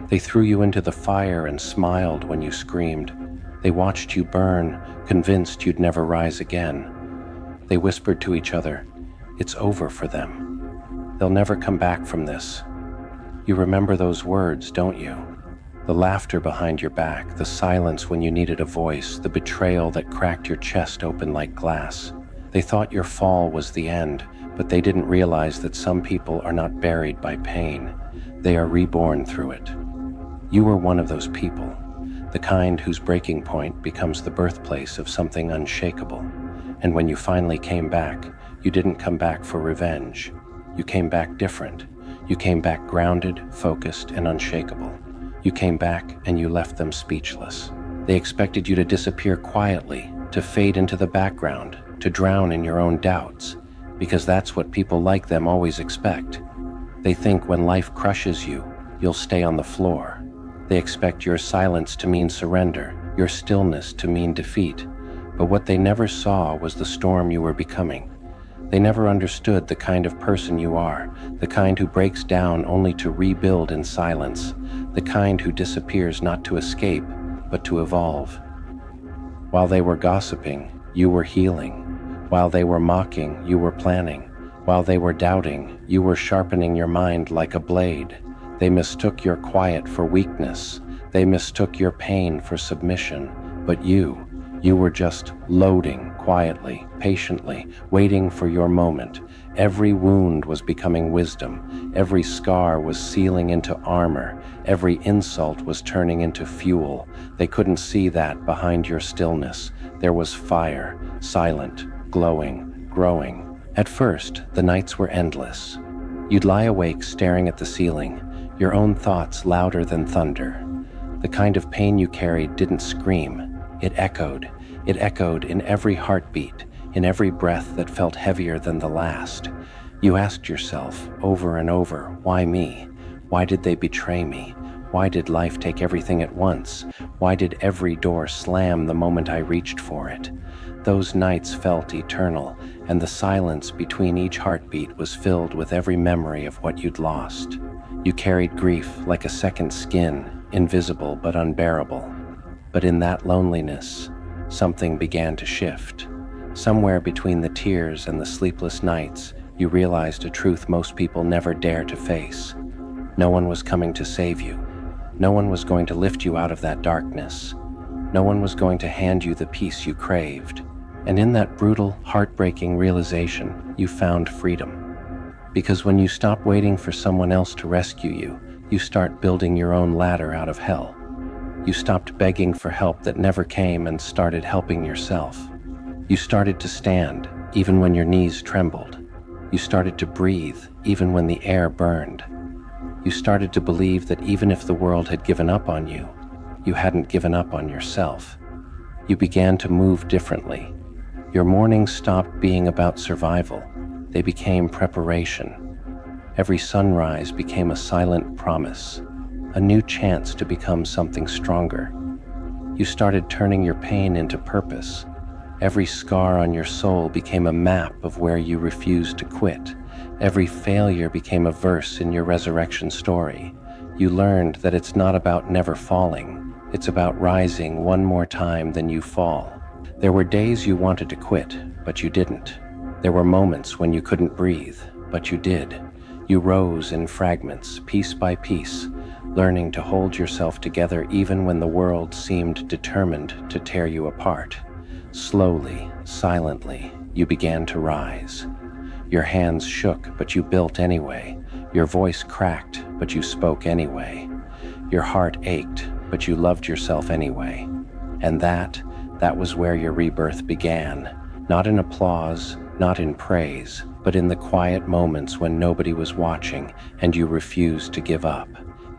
They threw you into the fire and smiled when you screamed. They watched you burn, convinced you'd never rise again. They whispered to each other, "It's over for them. They'll never come back from this." You remember those words, don't you? The laughter behind your back, the silence when you needed a voice, the betrayal that cracked your chest open like glass. They thought your fall was the end, but they didn't realize that some people are not buried by pain. They are reborn through it. You were one of those people, the kind whose breaking point becomes the birthplace of something unshakable. And when you finally came back, you didn't come back for revenge. You came back different. You came back grounded, focused, and unshakable. You came back and you left them speechless. They expected you to disappear quietly, to fade into the background, to drown in your own doubts, because that's what people like them always expect. They think when life crushes you, you'll stay on the floor. They expect your silence to mean surrender, your stillness to mean defeat. But what they never saw was the storm you were becoming. They never understood the kind of person you are, the kind who breaks down only to rebuild in silence, the kind who disappears not to escape, but to evolve. While they were gossiping, you were healing. While they were mocking, you were planning. While they were doubting, you were sharpening your mind like a blade. They mistook your quiet for weakness. They mistook your pain for submission. But you were just loading quietly, patiently, waiting for your moment. Every wound was becoming wisdom. Every scar was sealing into armor. Every insult was turning into fuel. They couldn't see that behind your stillness. There was fire, silent, glowing, growing. At first, the nights were endless. You'd lie awake staring at the ceiling, your own thoughts louder than thunder. The kind of pain you carried didn't scream. It echoed. It echoed in every heartbeat, in every breath that felt heavier than the last. You asked yourself over and over, why me? Why did they betray me? Why did life take everything at once? Why did every door slam the moment I reached for it? Those nights felt eternal, and the silence between each heartbeat was filled with every memory of what you'd lost. You carried grief like a second skin, invisible but unbearable. But in that loneliness, something began to shift. Somewhere between the tears and the sleepless nights, you realized a truth most people never dare to face. No one was coming to save you. No one was going to lift you out of that darkness. No one was going to hand you the peace you craved. And in that brutal, heartbreaking realization, you found freedom. Because when you stop waiting for someone else to rescue you, you start building your own ladder out of hell. You stopped begging for help that never came and started helping yourself. You started to stand, even when your knees trembled. You started to breathe, even when the air burned. You started to believe that even if the world had given up on you, you hadn't given up on yourself. You began to move differently. Your mornings stopped being about survival. They became preparation. Every sunrise became a silent promise, a new chance to become something stronger. You started turning your pain into purpose. Every scar on your soul became a map of where you refused to quit. Every failure became a verse in your resurrection story. You learned that it's not about never falling. It's about rising one more time than you fall. There were days you wanted to quit, but you didn't. There were moments when you couldn't breathe, but you did. You rose in fragments, piece by piece, learning to hold yourself together even when the world seemed determined to tear you apart. Slowly, silently, you began to rise. Your hands shook, but you built anyway. Your voice cracked, but you spoke anyway. Your heart ached, but you loved yourself anyway. And that was where your rebirth began. Not in applause, not in praise, but in the quiet moments when nobody was watching and you refused to give up.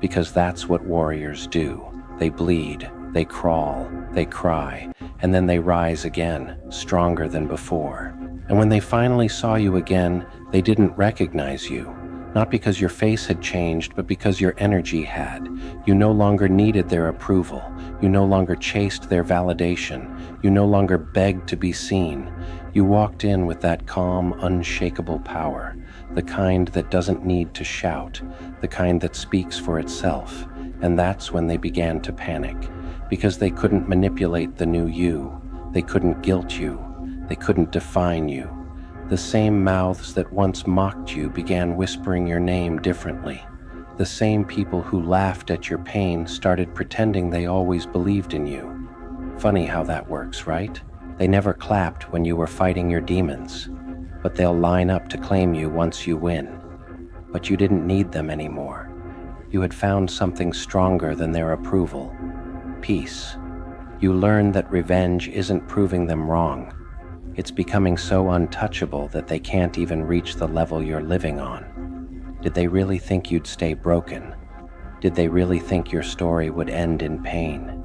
Because that's what warriors do. They bleed, they crawl, they cry, and then they rise again, stronger than before. And when they finally saw you again, they didn't recognize you. Not because your face had changed, but because your energy had. You no longer needed their approval. You no longer chased their validation. You no longer begged to be seen. You walked in with that calm, unshakable power, the kind that doesn't need to shout, the kind that speaks for itself. And that's when they began to panic, because they couldn't manipulate the new you. They couldn't guilt you. They couldn't define you. The same mouths that once mocked you began whispering your name differently. The same people who laughed at your pain started pretending they always believed in you. Funny how that works, right? They never clapped when you were fighting your demons, but they'll line up to claim you once you win. But you didn't need them anymore. You had found something stronger than their approval: peace. You learned that revenge isn't proving them wrong. It's becoming so untouchable that they can't even reach the level you're living on. Did they really think you'd stay broken? Did they really think your story would end in pain?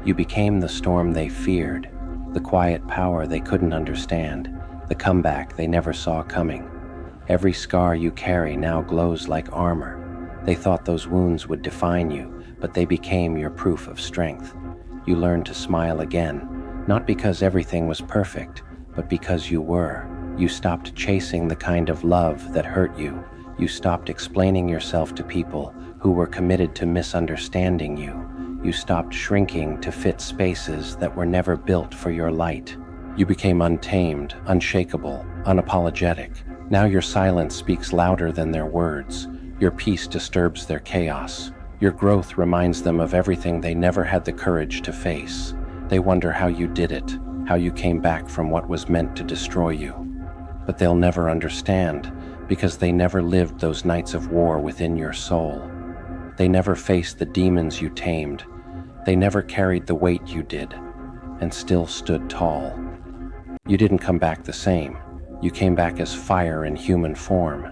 You became the storm they feared, the quiet power they couldn't understand, the comeback they never saw coming. Every scar you carry now glows like armor. They thought those wounds would define you, but they became your proof of strength. You learned to smile again, not because everything was perfect, but because you were. You stopped chasing the kind of love that hurt you. You stopped explaining yourself to people who were committed to misunderstanding you. You stopped shrinking to fit spaces that were never built for your light. You became untamed, unshakable, unapologetic. Now your silence speaks louder than their words. Your peace disturbs their chaos. Your growth reminds them of everything they never had the courage to face. They wonder how you did it, how you came back from what was meant to destroy you. But they'll never understand, because they never lived those nights of war within your soul. They never faced the demons you tamed. They never carried the weight you did, and still stood tall. You didn't come back the same. You came back as fire in human form.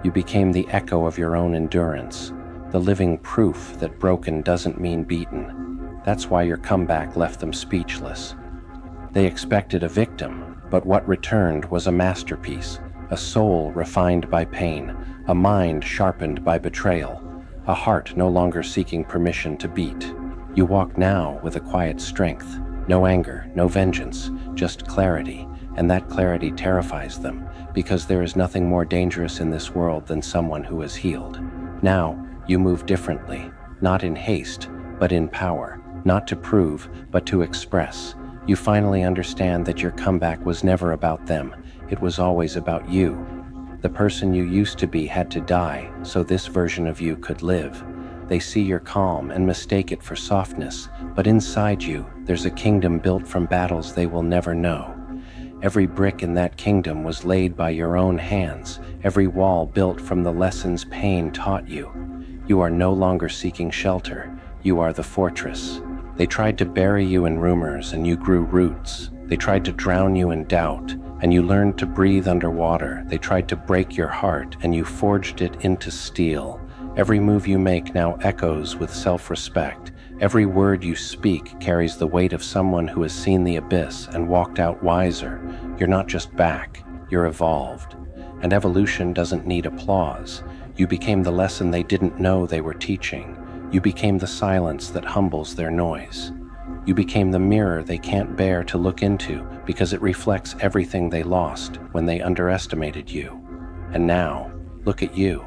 You became the echo of your own endurance, the living proof that broken doesn't mean beaten. That's why your comeback left them speechless. They expected a victim, but what returned was a masterpiece, a soul refined by pain, a mind sharpened by betrayal, a heart no longer seeking permission to beat. You walk now with a quiet strength, no anger, no vengeance, just clarity, and that clarity terrifies them, because there is nothing more dangerous in this world than someone who is healed. Now, you move differently, not in haste, but in power, not to prove, but to express. You finally understand that your comeback was never about them, it was always about you. The person you used to be had to die, so this version of you could live. They see your calm and mistake it for softness, but inside you, there's a kingdom built from battles they will never know. Every brick in that kingdom was laid by your own hands, every wall built from the lessons pain taught you. You are no longer seeking shelter, you are the fortress. They tried to bury you in rumors and you grew roots. They tried to drown you in doubt and you learned to breathe underwater. They tried to break your heart and you forged it into steel. Every move you make now echoes with self-respect. Every word you speak carries the weight of someone who has seen the abyss and walked out wiser. You're not just back, you're evolved. And evolution doesn't need applause. You became the lesson they didn't know they were teaching. You became the silence that humbles their noise. You became the mirror they can't bear to look into because it reflects everything they lost when they underestimated you. And now, look at you.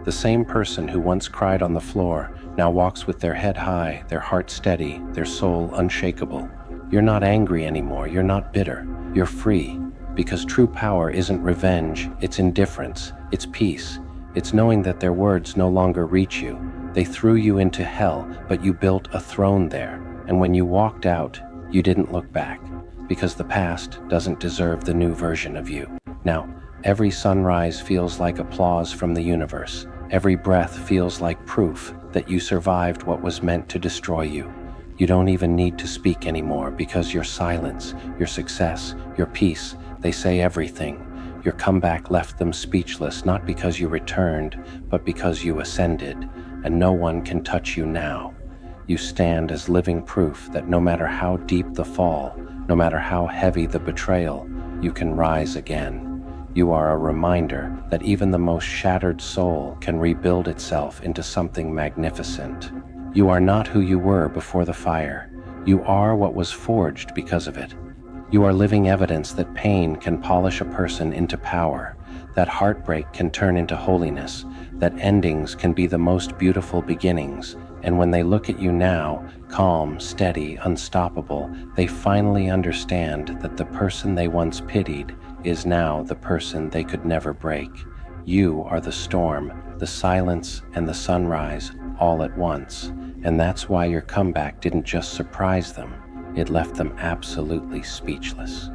The same person who once cried on the floor now walks with their head high, their heart steady, their soul unshakable. You're not angry anymore, you're not bitter, you're free. Because true power isn't revenge, it's indifference, it's peace. It's knowing that their words no longer reach you. They threw you into hell, but you built a throne there. And when you walked out, you didn't look back, because the past doesn't deserve the new version of you. Now, every sunrise feels like applause from the universe. Every breath feels like proof that you survived what was meant to destroy you. You don't even need to speak anymore because your silence, your success, your peace, they say everything. Your comeback left them speechless, not because you returned, but because you ascended, and no one can touch you now. You stand as living proof that no matter how deep the fall, no matter how heavy the betrayal, you can rise again. You are a reminder that even the most shattered soul can rebuild itself into something magnificent. You are not who you were before the fire. You are what was forged because of it. You are living evidence that pain can polish a person into power, that heartbreak can turn into holiness, that endings can be the most beautiful beginnings, And when they look at you now, calm, steady, unstoppable, they finally understand that the person they once pitied is now the person they could never break. You are the storm, the silence, and the sunrise all at once. And that's why your comeback didn't just surprise them, it left them absolutely speechless.